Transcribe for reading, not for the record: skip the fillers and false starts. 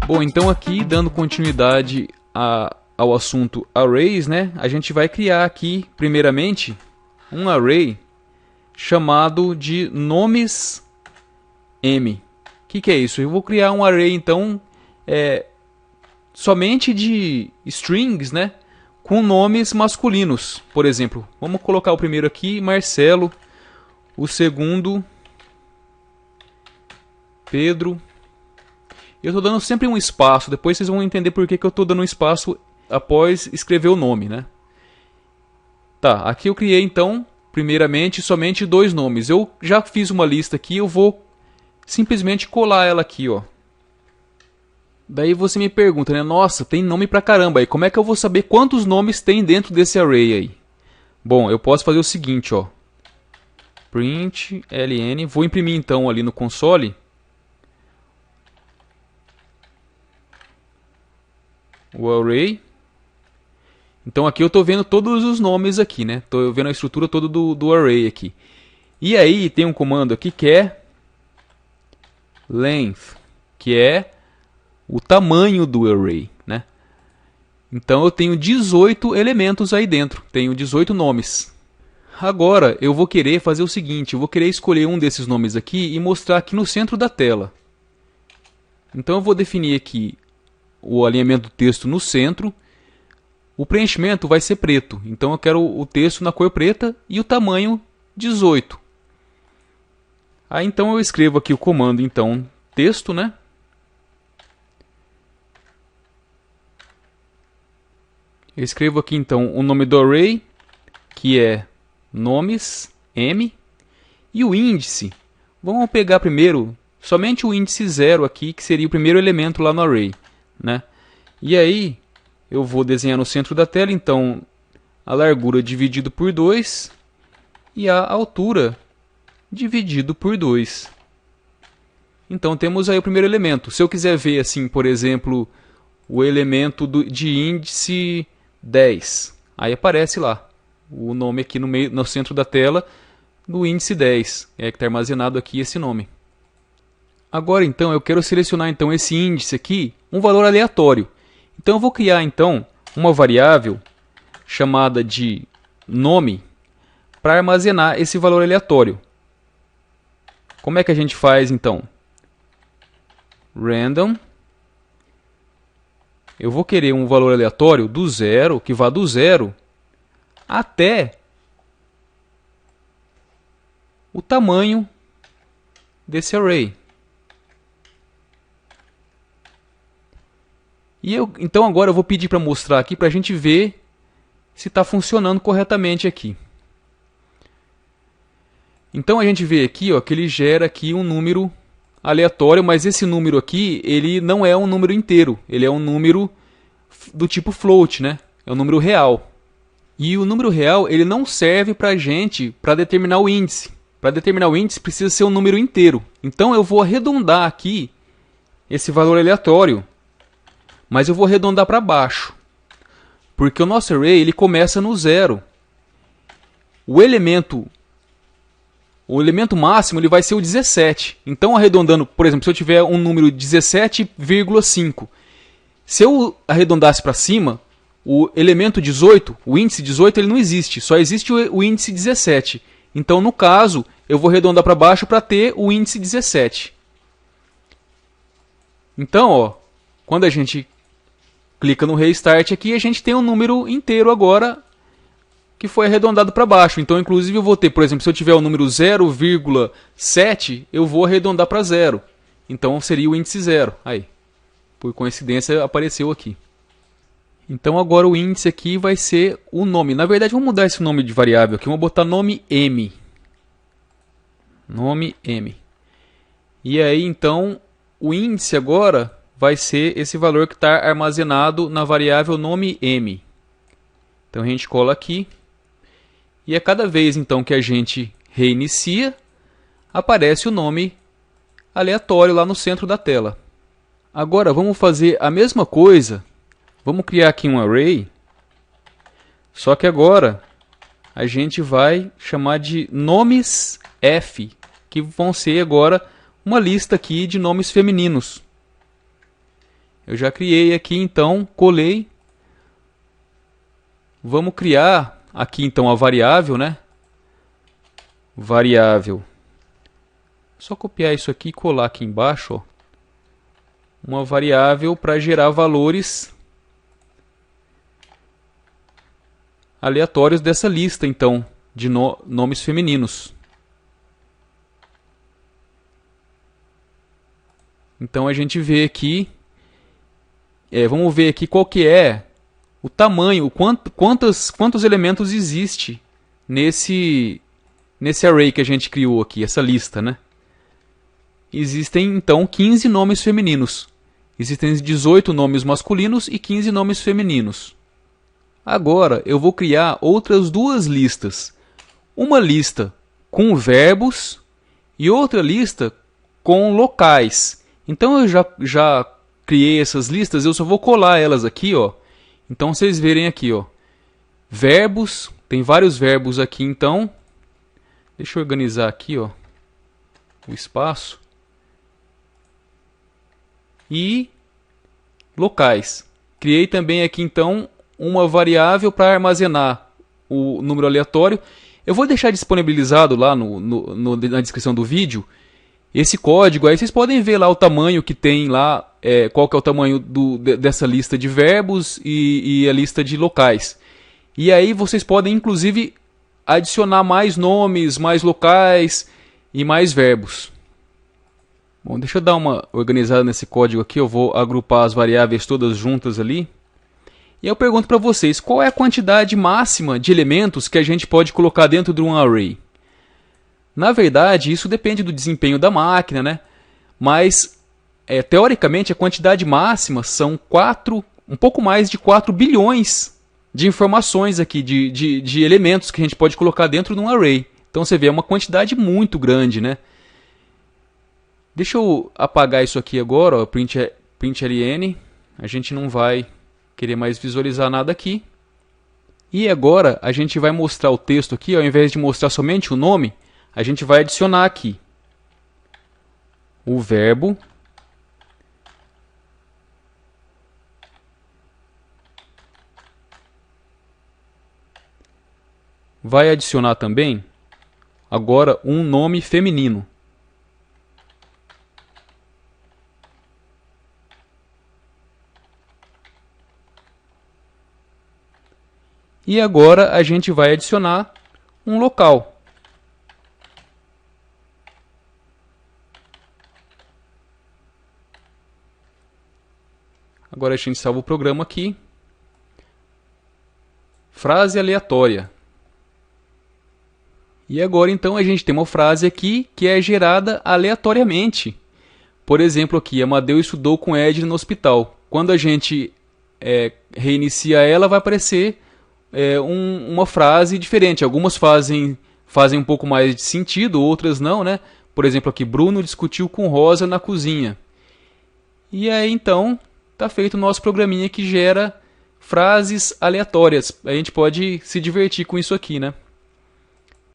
Bom, então aqui, dando continuidade ao assunto arrays, né, a gente vai criar aqui, primeiramente, um array chamado de nomes M. O que é isso? Eu vou criar um array, então, somente de strings, né, com nomes masculinos. Por exemplo, vamos colocar o primeiro aqui, Marcelo, o segundo, Pedro. Eu estou dando sempre um espaço, depois vocês vão entender por que eu estou dando um espaço após escrever o nome, né? Tá, aqui eu criei então, primeiramente, somente 2 nomes. Eu já fiz uma lista aqui, eu vou simplesmente colar ela aqui, ó. Daí você me pergunta, né? Nossa, tem nome pra caramba aí, como é que eu vou saber quantos nomes tem dentro desse array aí? Bom, eu posso fazer o seguinte, ó. Print ln, vou imprimir então ali no console. O array. Então aqui eu estou vendo todos os nomes aqui, né? Estou vendo a estrutura toda do array aqui. E aí tem um comando aqui que é length, que é o tamanho do array, né? Então eu tenho 18 elementos aí dentro, tenho 18 nomes. Agora eu vou querer fazer o seguinte, eu vou querer escolher um desses nomes aqui e mostrar aqui no centro da tela. Então eu vou definir aqui o alinhamento do texto no centro. O preenchimento vai ser preto, então eu quero o texto na cor preta e o tamanho 18. Aí então eu escrevo aqui o comando então texto, né? Eu escrevo aqui então o nome do array, que é nomes M, e o índice. Vamos pegar primeiro somente o índice 0 aqui, que seria o primeiro elemento lá no array, né? E aí eu vou desenhar no centro da tela, então, a largura dividido por 2 e a altura dividido por 2. Então temos aí o primeiro elemento. Se eu quiser ver, assim, por exemplo, o elemento de índice 10, aí aparece lá o nome aqui no centro da tela do índice 10, que está armazenado aqui esse nome. Agora então eu quero selecionar então esse índice aqui, um valor aleatório. Então eu vou criar então uma variável chamada de nome para armazenar esse valor aleatório. Como é que a gente faz então? Random. Eu vou querer um valor aleatório do 0, que vá do 0 até o tamanho desse array. Então agora eu vou pedir para mostrar aqui para a gente ver se está funcionando corretamente aqui. Então a gente vê aqui, ó, que ele gera aqui um número aleatório, mas esse número aqui ele não é um número inteiro, ele é um número do tipo float, né? É um número real. E o número real ele não serve para a gente para determinar o índice. Para determinar o índice precisa ser um número inteiro. Então eu vou arredondar aqui esse valor aleatório, mas eu vou arredondar para baixo, porque o nosso array ele começa no 0. O elemento máximo ele vai ser o 17. Então arredondando, por exemplo, se eu tiver um número 17,5, se eu arredondasse para cima, o elemento 18, o índice 18, ele não existe, só existe o índice 17. Então no caso, eu vou arredondar para baixo para ter o índice 17. Então, ó, quando a gente clica no Restart aqui, a gente tem um número inteiro agora que foi arredondado para baixo. Então, inclusive, eu vou ter, por exemplo, se eu tiver o número 0,7, eu vou arredondar para 0. Então, seria o índice 0. Aí, por coincidência, apareceu aqui. Então, agora o índice aqui vai ser o nome. Na verdade, vamos mudar esse nome de variável aqui. Vamos botar nome M. Nome M. E aí, então, o índice agora vai ser esse valor que está armazenado na variável nome M. Então a gente cola aqui. E a cada vez então que a gente reinicia, aparece o nome aleatório lá no centro da tela. Agora vamos fazer a mesma coisa. Vamos criar aqui um array. Só que agora a gente vai chamar de nomes F, que vão ser agora uma lista aqui de nomes femininos. Eu já criei aqui, então, colei. Vamos criar aqui, então, a variável, né? Variável. Só copiar isso aqui e colar aqui embaixo, ó. Uma variável para gerar valores aleatórios dessa lista, então, de nomes femininos. Então a gente vê aqui, vamos ver aqui qual que é o tamanho, quantos elementos existe nesse array que a gente criou aqui, essa lista, né? Existem então 15 nomes femininos. Existem 18 nomes masculinos e 15 nomes femininos. Agora eu vou criar outras duas listas. Uma lista com verbos e outra lista com locais. Então eu já criei essas listas, eu só vou colar elas aqui, ó. Então vocês verem aqui, ó. Verbos, tem vários verbos aqui, então. Deixa eu organizar aqui, ó, o espaço. E locais. Criei também aqui, então, uma variável para armazenar o número aleatório. Eu vou deixar disponibilizado lá na descrição do vídeo esse código. Aí vocês podem ver lá o tamanho que tem lá, qual que é o tamanho dessa lista de verbos e a lista de locais. E aí vocês podem, inclusive, adicionar mais nomes, mais locais e mais verbos. Bom, deixa eu dar uma organizada nesse código aqui. Eu vou agrupar as variáveis todas juntas ali. E eu pergunto para vocês, qual é a quantidade máxima de elementos que a gente pode colocar dentro de um array? Na verdade, isso depende do desempenho da máquina, né? Mas, teoricamente, a quantidade máxima são um pouco mais de 4 bilhões de informações aqui, de elementos que a gente pode colocar dentro de um array. Então você vê, é uma quantidade muito grande, né? Deixa eu apagar isso aqui agora, ó, println. A gente não vai querer mais visualizar nada aqui. E agora a gente vai mostrar o texto aqui, ao invés de mostrar somente o nome, a gente vai adicionar aqui o verbo vai adicionar também agora um nome feminino. E agora a gente vai adicionar um local. Agora a gente salva o programa aqui. Frase aleatória. E agora então a gente tem uma frase aqui que é gerada aleatoriamente. Por exemplo aqui, Amadeu estudou com Ed no hospital. Quando a gente reinicia ela, vai aparecer uma frase diferente. Algumas fazem um pouco mais de sentido, outras não, né? Por exemplo aqui, Bruno discutiu com Rosa na cozinha. E aí então está feito o nosso programinha que gera frases aleatórias. A gente pode se divertir com isso aqui, né?